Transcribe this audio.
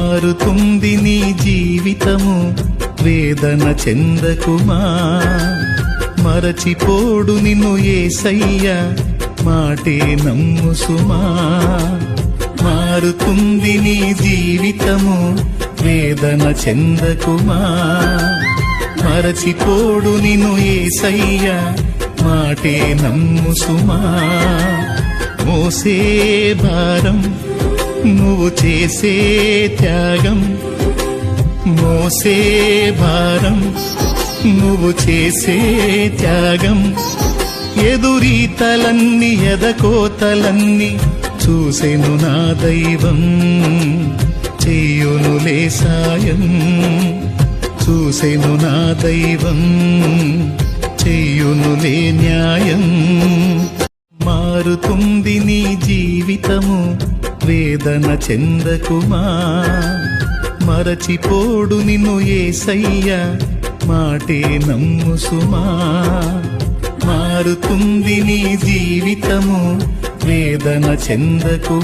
మారుతుంది నీ జీవితము, వేదన చెందకుమా. మరచిపోడు నిన్ను యేసయ్య, మాటే నమ్ము సుమా. మారుతుంది నీ జీవితము, వేదన చెందకుమా. మరచిపోడు నిన్ను యేసయ్య, మాటే నమ్ము సుమా. మోసే భారం నువ్వు చేసే త్యాగం, మోసే భారం నువ్వు చేసే త్యాగం. ఎదురీతలన్నీ ఎదకోతలన్నీ చూసెను నా దైవం, చెయ్యునులే సాయం. చూసెను నా దైవం, చెయ్యునులే న్యాయం. మారుతుంది నీ జీవితము, వేదన చెందకుమా. మరచిపోడు నిన్ను యేసయ్య, మాటే నమ్ము సుమా. మారుతుంది నీ జీవితము, వేదన చెందకు.